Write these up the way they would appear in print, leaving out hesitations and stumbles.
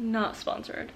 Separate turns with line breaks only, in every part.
Not sponsored,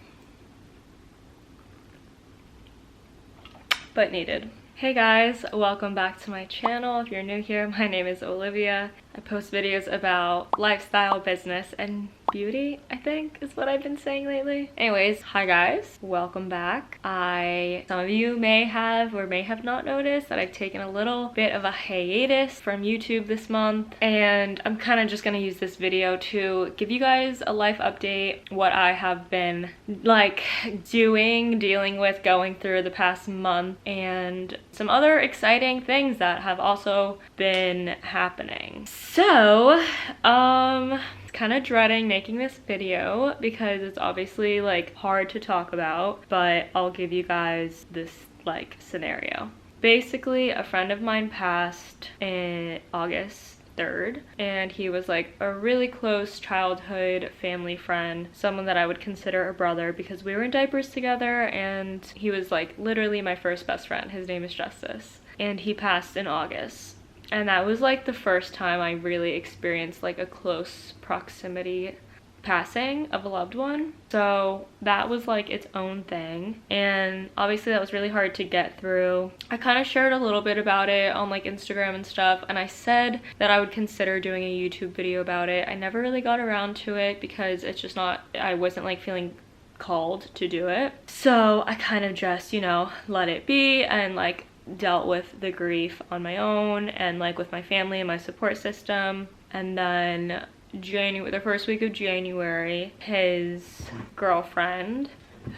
but needed. Hey guys, welcome back to my channel. If you're new here, my name is Olivia. I post videos about lifestyle, business, and beauty, I think is what I've been saying lately. Anyways, hi guys, welcome back. Some of you may have or may have not noticed that I've taken a little bit of a hiatus from YouTube this month, and I'm kind of just gonna use this video to give you guys a life update, what I have been like dealing with, going through the past month, and some other exciting things that have also been happening. So, kind of dreading making this video because it's obviously like hard to talk about, but I'll give you guys this like scenario. Basically, a friend of mine passed in August 3rd, and he was like a really close childhood family friend, someone that I would consider a brother because we were in diapers together, and he was like literally my first best friend. His name is Justice, and he passed in August. And that was like the first time I really experienced like a close proximity passing of a loved one. So that was like its own thing. And obviously that was really hard to get through. I kind of shared a little bit about it on like Instagram and stuff. And I said that I would consider doing a YouTube video about it. I never really got around to it because it's just not, I wasn't like feeling called to do it. So I kind of just, you know, let it be and like dealt with the grief on my own and like with my family and my support system. And then the first week of January, his girlfriend,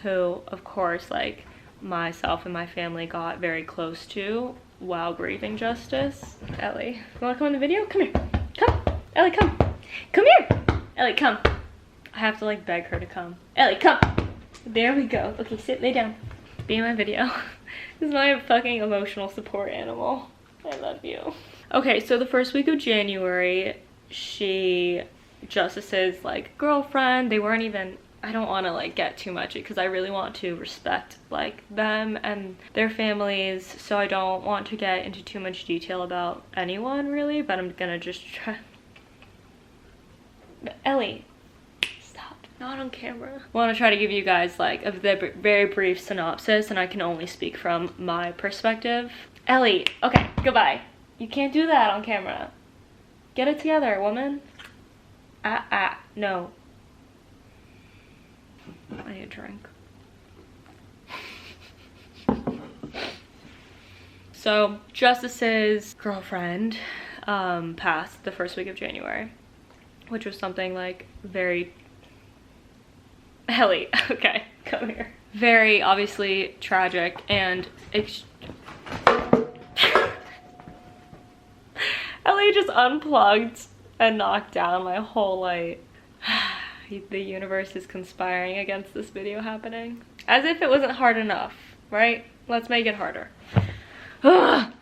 who of course like myself and my family got very close to while grieving Justice. Ellie, you wanna come in the video? Come here. Come. Ellie, come. Come here. Ellie, come. I have to like beg her to come. Ellie, come. There we go. Okay, sit, lay down. Be in my video. This is my fucking emotional support animal. I love you. Okay, so the first week of January, Justice's like girlfriend, they weren't even, I don't want to like get too much because I really want to respect like them and their families, so I don't want to get into too much detail about anyone really, but I'm gonna just try. Ellie, not on camera. I want to try to give you guys like a very brief synopsis, and I can only speak from my perspective. Ellie, okay, goodbye. You can't do that on camera. Get it together, woman. No. I need a drink. So, Justice's girlfriend passed the first week of January, which was something like very... Ellie, okay, come here. Very obviously tragic and Ellie just unplugged and knocked down my whole light. The universe is conspiring against this video happening. As if it wasn't hard enough, right? Let's make it harder.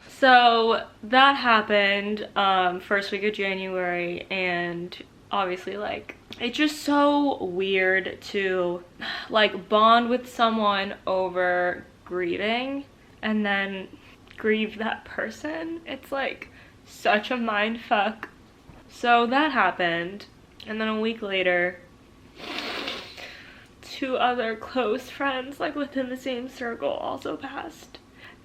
So that happened first week of January, and obviously like it's just so weird to like bond with someone over grieving and then grieve that person. It's like such a mind fuck. So that happened, and then a week later, two other close friends like within the same circle also passed.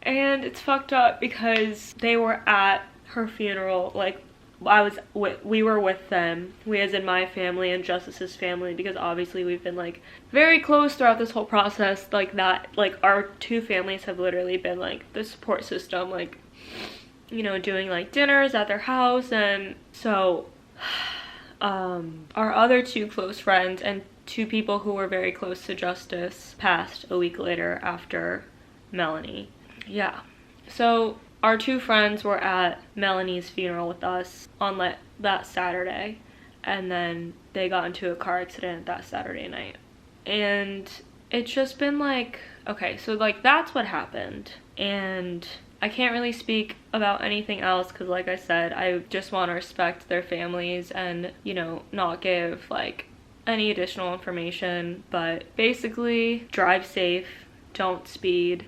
And it's fucked up because they were at her funeral. Like we were with them, we as in my family and Justice's family, because obviously we've been like very close throughout this whole process. Like that, like our two families have literally been like the support system, like, you know, doing like dinners at their house. And so our other two close friends and two people who were very close to Justice passed a week later after Melanie. Yeah, so our two friends were at Melanie's funeral with us on that Saturday, and then they got into a car accident that Saturday night. And it's just been like, okay, so like that's what happened, and I can't really speak about anything else because like I said, I just want to respect their families and, you know, not give like any additional information. But basically, drive safe, don't speed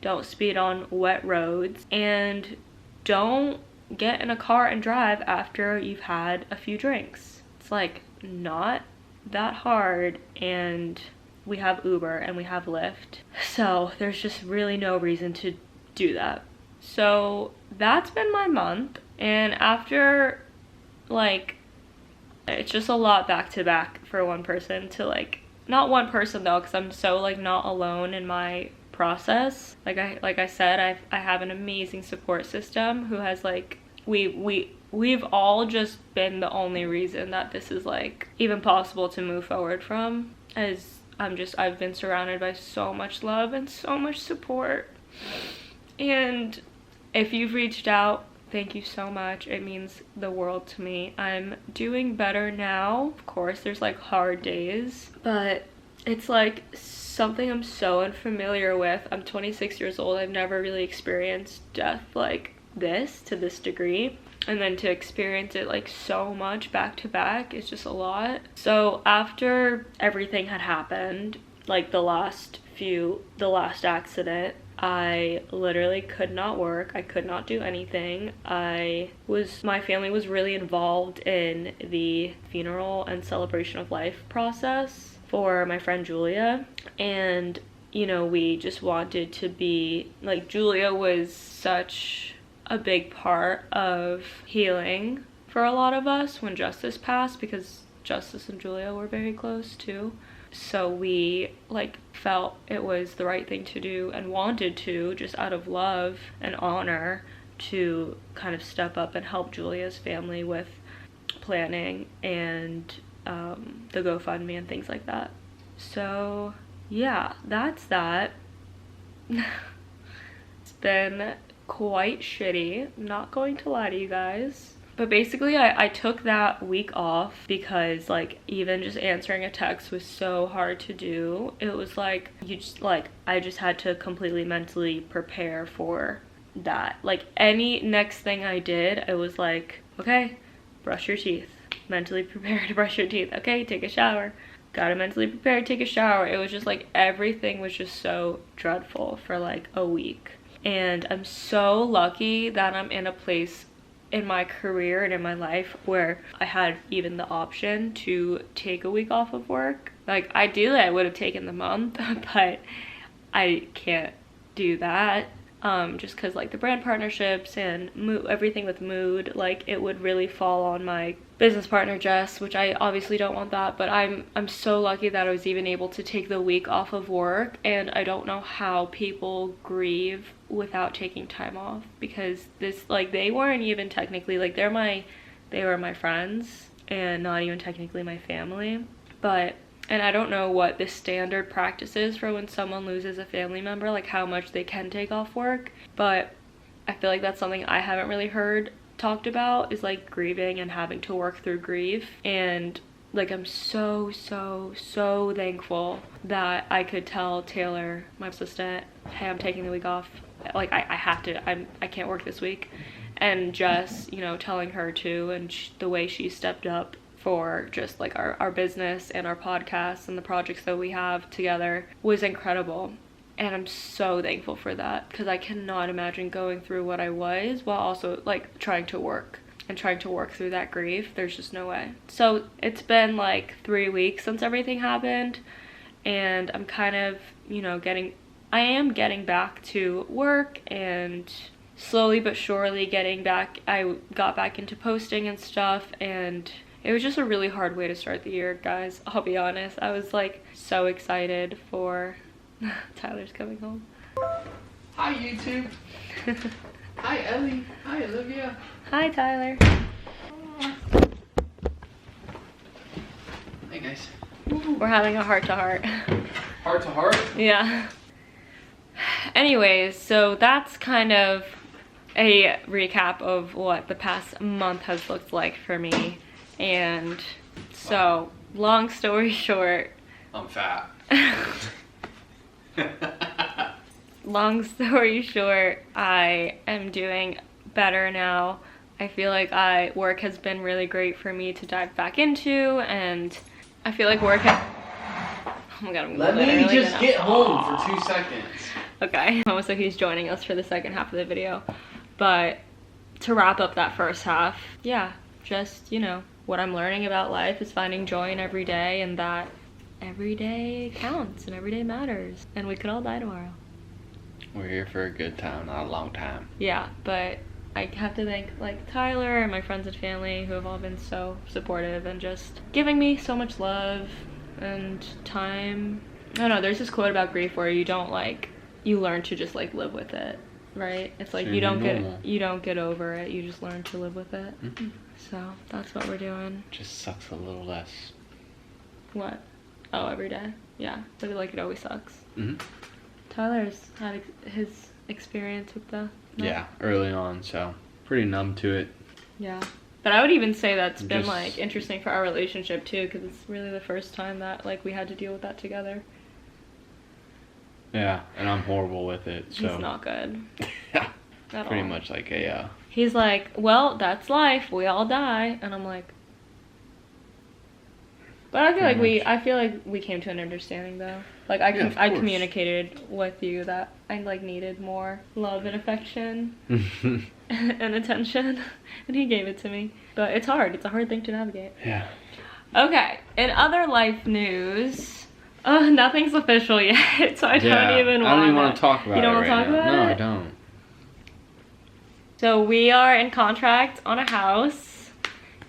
on wet roads, and don't get in a car and drive after you've had a few drinks. It's like not that hard, and we have Uber and we have Lyft. So there's just really no reason to do that. So that's been my month. And after, like, it's just a lot back to back for one person to, like, not one person though, because I'm so, like, not alone in my process. Like I said, I have an amazing support system who has, like, we've all just been the only reason that this is, like, even possible to move forward from, as I've been surrounded by so much love and so much support. And if you've reached out, thank you so much. It means the world to me. I'm doing better now. Of course, there's, like, hard days, but it's, like, something I'm so unfamiliar with. I'm 26 years old. I've never really experienced death like this to this degree. And then to experience it, like, so much back to back is just a lot. So after everything had happened, like the last accident, I literally could not work. I could not do anything. My family was really involved in the funeral and celebration of life process for my friend Julia. And, you know, we just wanted to be, like, Julia was such a big part of healing for a lot of us when Justice passed, because Justice and Julia were very close too. So we, like, felt it was the right thing to do and wanted to, just out of love and honor, to kind of step up and help Julia's family with planning and the GoFundMe and things like that. So yeah, that's that. It's been quite shitty, I'm not going to lie to you guys. But basically I took that week off because, like, even just answering a text was so hard to do. It was like, I just had to completely mentally prepare for that. Like, any next thing I did, I was like, okay, brush your teeth. Mentally prepare to brush your teeth. Okay, take a shower. Gotta mentally prepare to take a shower. It was just like, everything was just so dreadful for, like, a week. And I'm so lucky that I'm in a place in my career and in my life where I had even the option to take a week off of work. Like, ideally I would have taken the month, but I can't do that. Just because, like, the brand partnerships and everything with mood, like, it would really fall on my business partner Jess, which I obviously don't want that. But I'm so lucky that I was even able to take the week off of work. And I don't know how people grieve without taking time off, because this, like, they weren't even technically, like, they were my friends and not even technically my family. But, and I don't know what the standard practice is for when someone loses a family member, like how much they can take off work. But I feel like that's something I haven't really heard talked about, is, like, grieving and having to work through grief. And, like, I'm so thankful that I could tell Taylor, my assistant, hey, I'm taking the week off. Like, I have to, I can't work this week. And just, you know, telling her too, and the way she stepped up for just, like, our business and our podcast and the projects that we have together was incredible. And I'm so thankful for that, because I cannot imagine going through what I was while also, like, trying to work through that grief. There's just no way. So it's been, like, 3 weeks since everything happened, and I'm kind of, you know, I am getting back to work, and slowly but surely I got back into posting and stuff. And it was just a really hard way to start the year, guys. I'll be honest. I was, like, so excited for Tyler's coming home.
Hi, YouTube. Hi, Ellie. Hi, Olivia.
Hi, Tyler.
Hey, guys.
We're having a heart-to-heart.
Heart-to-heart?
Yeah. Anyways, so that's kind of a recap of what the past month has looked like for me. And so, long story short,
I'm fat.
Long story short, I am doing better now. I feel like work has been really great for me to dive back into, and I feel like work has... Oh my god, I'm
Let me just get home for 2 seconds.
Okay, so he's joining us for the second half of the video. But to wrap up that first half, yeah, just, you know, what I'm learning about life is finding joy in every day, and that every day counts and every day matters, and we could all die tomorrow.
We're here for a good time, not a long time.
Yeah, but I have to thank like Tyler and my friends and family who have all been so supportive and just giving me so much love and time. I don't know, there's this quote about grief where you don't like, you learn to just like live with it, right? It's like you don't get over it, you just learn to live with it. Mm-hmm. So that's what we're doing.
Just sucks a little less.
What? Oh, every day? Yeah, but like it always sucks.
Mm-hmm.
Tyler's had his experience with the...
Yeah, early on, so pretty numb to it.
Yeah. But I would even say that's been like interesting for our relationship too, because it's really the first time that like we had to deal with that together.
Yeah, and I'm horrible with it, so...
He's not good.
Yeah.
At
Pretty
all.
much like a...
He's like, well, that's life, we all die, and I'm like... But I feel like we came to an understanding though. Like I communicated with you that I like needed more love and affection and attention, and he gave it to me. But it's hard. It's a hard thing to navigate.
Yeah.
Okay. In other life news, nothing's official yet, so I don't even
want to talk about it.
You don't want to talk about it?
No, I don't.
So we are in contract on a house.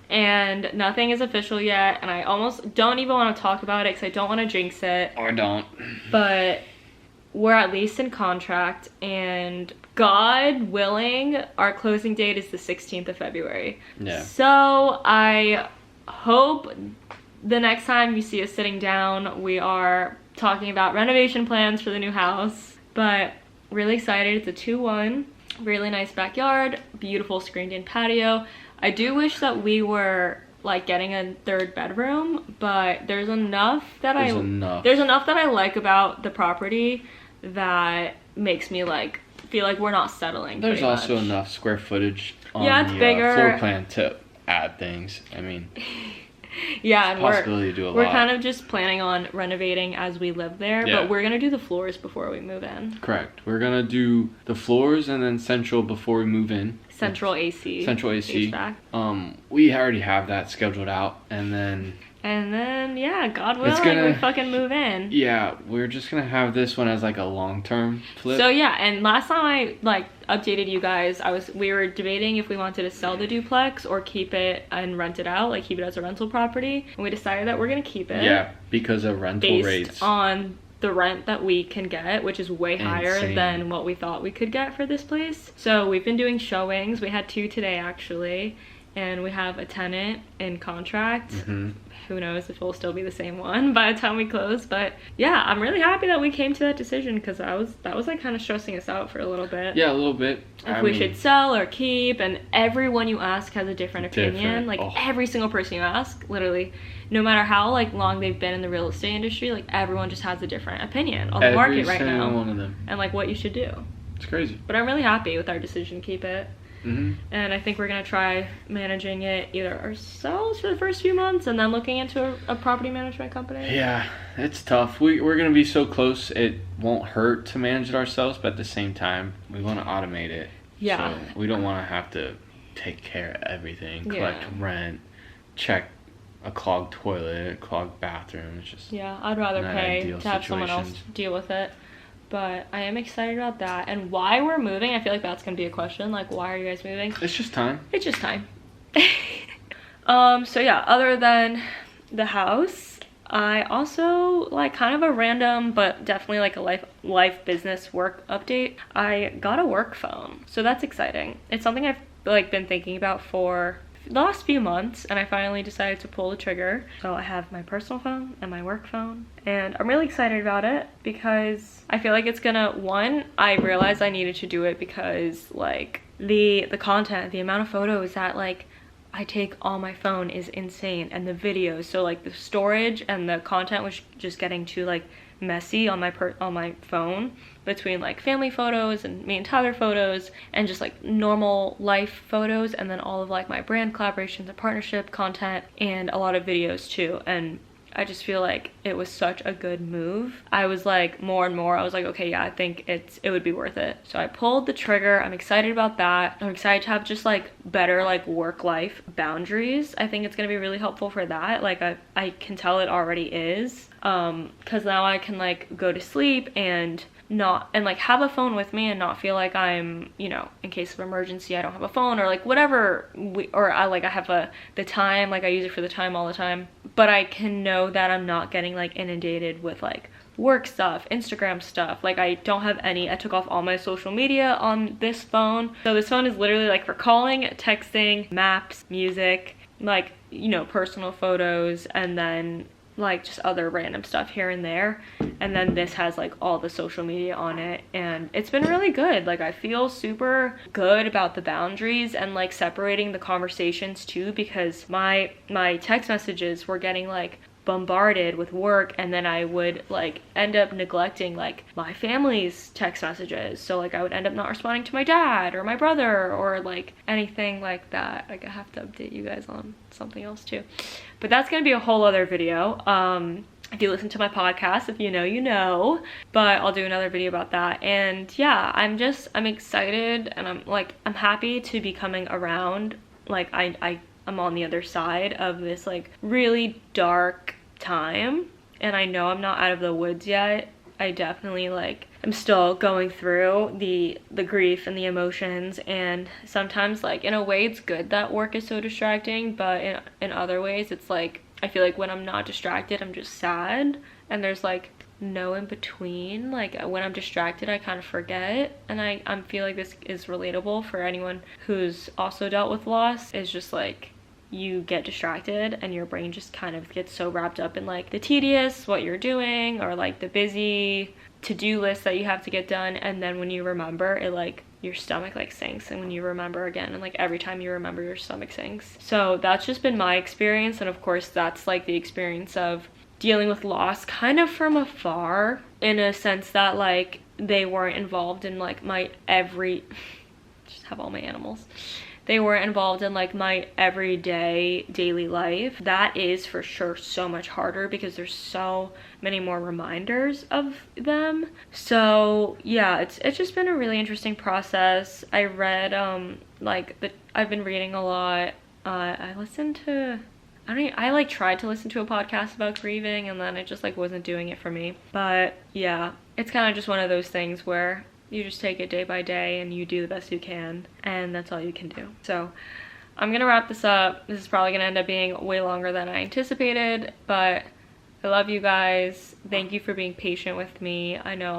And nothing is official yet, and I almost don't even want to talk about it because I don't want to jinx it.
Or don't.
But we're at least in contract, and God willing, our closing date is the 16th of February.
Yeah.
So I hope the next time you see us sitting down, we are talking about renovation plans for the new house. But really excited. It's a 2-1, really nice backyard, beautiful screened-in patio. I do wish that we were like getting a 3rd bedroom, but there's enough that I like about the property that makes me like feel like we're not settling.
There's also enough square footage on
it's
the
bigger.
Floor plan to add things. I mean,
yeah, and
possibility to do a
we're
lot.
kind of just planning on renovating as we live there, but we're gonna do the floors before we move in.
Correct. We're gonna do the floors and then central before we move in.
Central AC.
HVAC. We already have that scheduled out, and then yeah, God willing, we fucking move in. Yeah, we're just gonna have this one as like a long-term flip.
So yeah, and last time I like updated you guys, we were debating if we wanted to sell the duplex or keep it and rent it out, like keep it as a rental property, and we decided that we're gonna keep it.
Yeah, because of rental rates.
Based on the rent that we can get, which is way higher than what we thought we could get for this place. So we've been doing showings. We had 2 today actually, and we have a tenant in contract. Who knows if it'll still be the same one by the time we close. But yeah, I'm really happy that we came to that decision, because that was like kind of stressing us out for a little bit.
Yeah, a little bit.
If we should sell or keep, and everyone you ask has a different opinion. Like every single person you ask, literally, no matter how like long they've been in the real estate industry, like everyone just has a different opinion on the market right now. Every single one of them. And like what you should do.
It's crazy.
But I'm really happy with our decision to keep it. And I think we're gonna try managing it either ourselves for the first few months and then looking into a property management company.
Yeah, it's tough. We're gonna be so close, it won't hurt to manage it ourselves, but at the same time we want to automate it.
Yeah.
So we don't want to have to take care of everything, collect rent, check a clogged toilet, a clogged bathroom. It's just
I'd rather pay to have someone else deal with it. But I am excited about that. And why we're moving, I feel like that's going to be a question. Like, why are you guys moving?
It's just time.
It's just time. So yeah, other than the house, I also, like, kind of a random, but definitely like a life business work update. I got a work phone. So that's exciting. It's something I've, like, been thinking about for the last few months, and I finally decided to pull the trigger. So I have my personal phone and my work phone, and I'm really excited about it because I feel like it's gonna, I realized I needed to do it because like the content, the amount of photos that like I take on my phone is insane, and the videos, so like the storage and the content was just getting too like messy on my phone, between like family photos and me and Tyler photos and just like normal life photos, and then all of like my brand collaborations and partnership content and a lot of videos too. And I just feel like it was such a good move. I was like, more and more, I was like, okay, yeah, I think it would be worth it. So I pulled the trigger. I'm excited about that. I'm excited to have just like better like work-life boundaries. I think it's gonna be really helpful for that. Like I can tell it already is. Because now I can like go to sleep and like have a phone with me and not feel like I'm, you know, in case of emergency I don't have a phone, or like whatever, I have the time, like I use it for the time all the time, but I can know that I'm not getting like inundated with like work stuff, Instagram stuff. Like I don't have any. I took off all my social media on this phone. So this phone is literally like for calling, texting, maps, music, like, you know, personal photos, and then like just other random stuff here and there. And then this has like all the social media on it, and it's been really good. Like I feel super good about the boundaries and like separating the conversations too, because my text messages were getting like bombarded with work, and then I would like end up neglecting like my family's text messages. So like I would end up not responding to my dad or my brother or like anything like that. Like I have to update you guys on something else too, but that's gonna be a whole other video. If you listen to my podcast, if you know, you know, but I'll do another video about that. And yeah, I'm excited, and I'm happy to be coming around. Like I'm on the other side of this like really dark time, and I know I'm not out of the woods yet. I definitely like I'm still going through the grief and the emotions, and sometimes like in a way it's good that work is so distracting, but in other ways it's like I feel like when I'm not distracted I'm just sad, and there's like no in between. Like when I'm distracted I kind of forget, and I feel like this is relatable for anyone who's also dealt with loss. It's just like you get distracted and your brain just kind of gets so wrapped up in like the tedious what you're doing, or like the busy to-do list that you have to get done, and then when you remember it, like your stomach like sinks, and when you remember again, and like every time you remember your stomach sinks. So that's just been my experience, and of course that's like the experience of dealing with loss kind of from afar, in a sense that like they weren't involved in like my just have all my animals. They weren't involved in like my everyday daily life. That is for sure so much harder because there's so many more reminders of them. So yeah, it's just been a really interesting process. I read I've been reading a lot. I like tried to listen to a podcast about grieving, and then it just like wasn't doing it for me. But yeah, it's kind of just one of those things where you just take it day by day and you do the best you can, and that's all you can do. So I'm gonna wrap this up. This is probably gonna end up being way longer than I anticipated, but I love you guys. Thank you for being patient with me. I know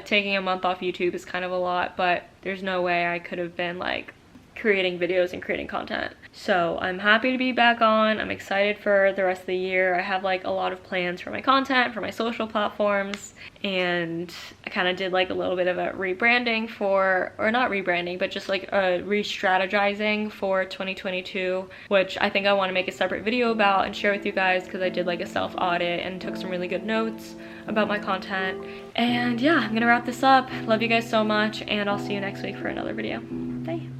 taking a month off YouTube is kind of a lot, but there's no way I could have been like creating videos and creating content. So I'm happy to be back on. I'm excited for the rest of the year. I have like a lot of plans for my content, for my social platforms, and I kind of did like a little bit of a rebranding or not rebranding, but just like a re-strategizing for 2022, which I think I want to make a separate video about and share with you guys, because I did like a self-audit and took some really good notes about my content. And yeah, I'm gonna wrap this up. Love you guys so much, and I'll see you next week for another video. Bye.